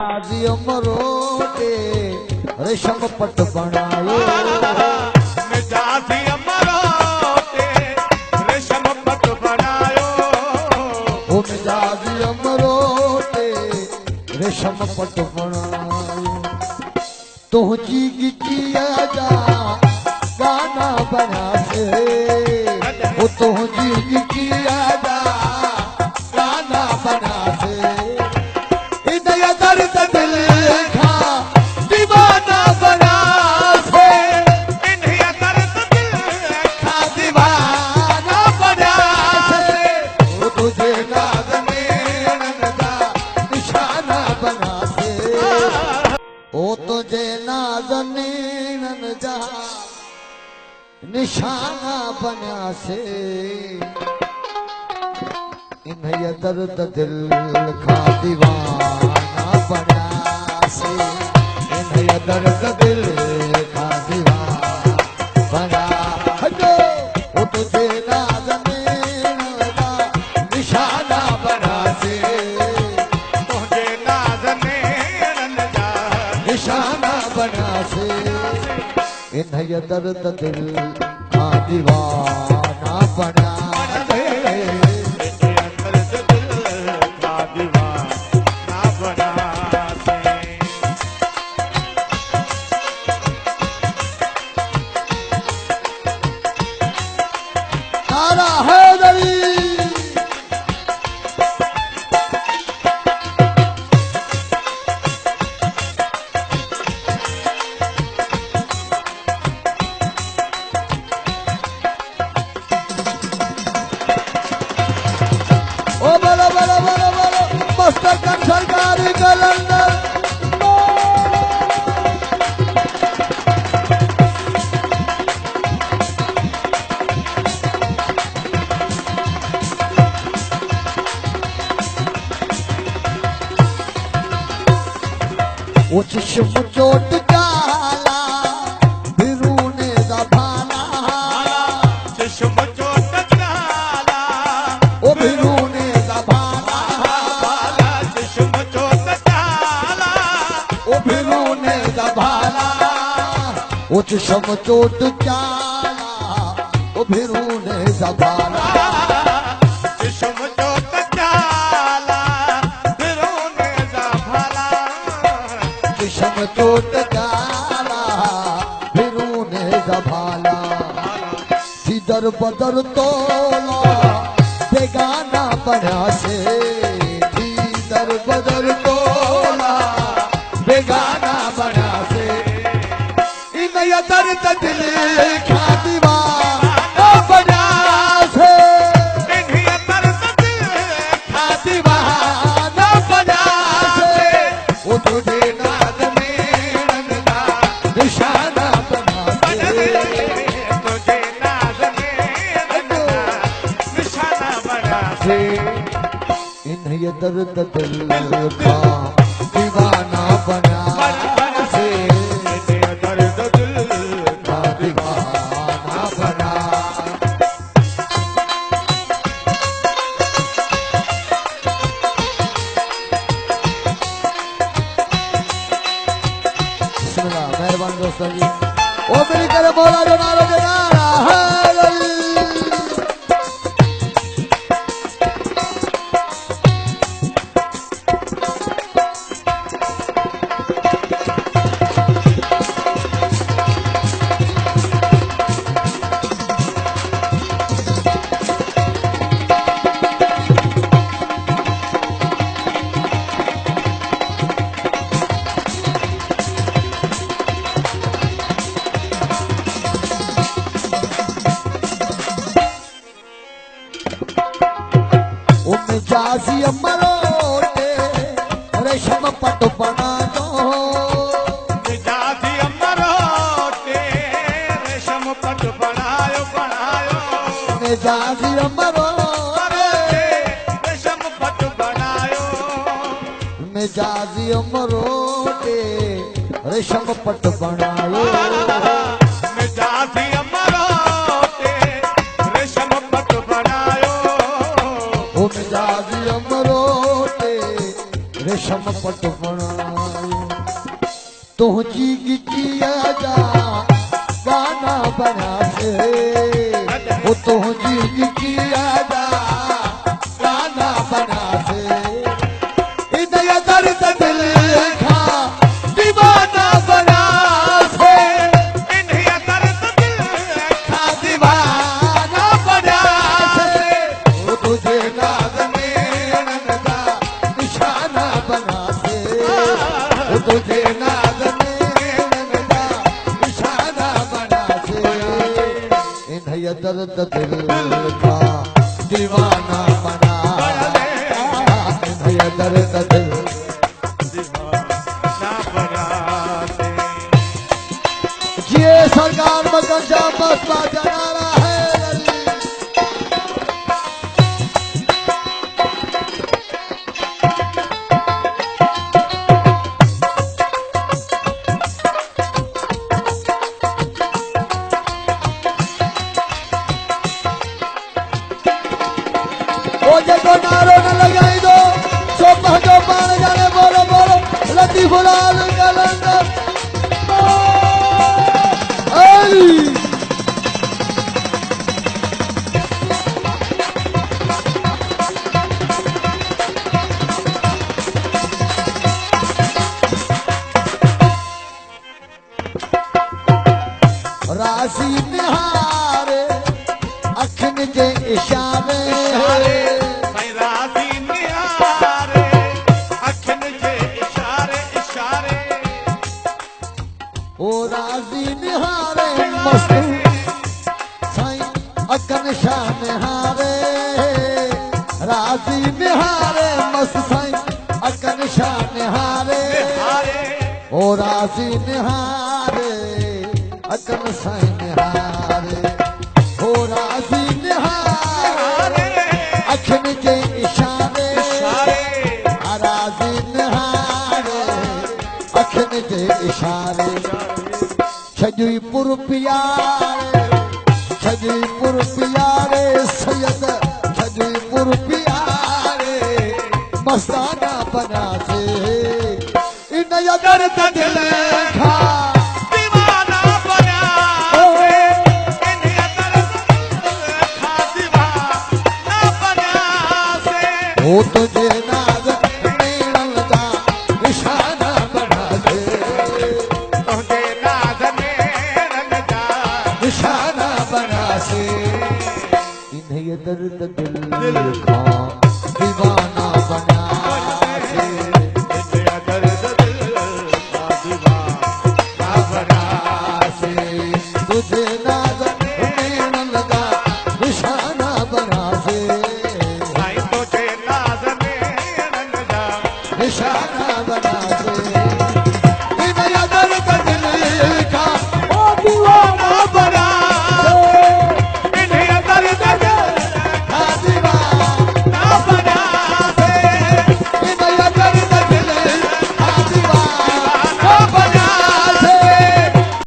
आजी अमरोटे रेशम पट बनायो मिजाजी अमरोटे रेशम पट बनायो ओ मिजाजी अमरोटे रेशम पट बनायो तुझी गिचिया जा गाना बना से ओ तुझी गिचिया जा गाना बना से इदया दर्द दिल खा दीवाना बना से इन्हें दर्द दिल खा दीवाना बना से ओ तुझे नाज़ने नंदा निशाना बना से ओ तुझे नाज़ने नंदा निशाना बना से इन्हें दर्द दिल खा दीवाना बना से इन्हें दर्द दिल खा दीवाना बना हटो वो तुझे नाज़ने नंदा निशाना बना से तुझे नाज़ने नंदा निशाना बना से इन्हें दर्द दिल खा दीवाना बना से नारा हैदरी ओ बोलो बोलो बोलो बोलो मस्तक सरकारी कलंदर वो चश्म चोट जाला बिरूने दबाना चश्म चोट जाला ओ बिरूने दबाना चश्म चोट जाला ओ बिरूने दबाना वो चश्म चोट जाला ओ बिरूने दबाना चश्म चोट जाला बिरूने दबाना चश्म चोट जाला बिरूने दबाना जिधर बदर तोला बेगाना बना से जिधर बदर तोला बेगाना बना से इन्हें दर्द दिल खा दीवाना बना से इन्हें दर्द दिल खा दीवाना बना से वो तुझे नाज़ने नंदा निशाना बना से तुझे नाज़ने नंदा निशाना बना से इन्हें दर्द दिल खा दीवाना बना से इन्हें दर्द दिल खा दीवाना बना बिस्मिल्लाह मेहरबान दोस्तों जी ओ मेरी करे मौला जो नारो दे नारा है मिजाजी अमरोटे रेशम पट बना दो मिजाजी अमरोटे रेशम पट बनायो बनायो मिजाजी अमरोटे रेशम पट बनायो मिजाजी अमरोटे रेशम पट बनायो मिजाजी अमरोटे रेशम पट बनायो ओ मिजाजी अमरोटे रेशम पट बना तुझी की किया जा गाना बना से वो तुझी की किया जा गाना बना से इन्हें दर्द दिल का दीवाना बना से इन्हें दर्द दिल का दीवाना बना से वो तुझे नाज में का निशाना बना से वो तुझे नाज में का निशाना बना से इन्हें दर्द दिल का दीवाना बना इन्हें दर्द दिल दीवाना बनाते। ये सरकार मगन जा बस जना रहा है को नारो न लगाई दो सो पहजो पान जाने बोलो बोलो लतीफ लाल कलंदर राशि निहारे अखन के इशारे ओ राजी निहारे मस्त साईं अकन शान हारे राजी निहारे मस्त साईं अकन शान हारे ओ राजी निहारे अकन साईं निहारे ओ राजी निहारे अखन के इशारे राजी निहारे अखन के इशारे छजवीपुर प्यारे छजवीपुर प्यारे सैयद छजवीपुर प्यारे मस्ताना बना से इन दर्द दिल का दीवाना बना इन्हें दर्द का दीवाना बना से वो तुझे नाज मेरन का निशाना बना दे तुझे नाज में का निशाना बना से इन्हें ये दर्द दिल का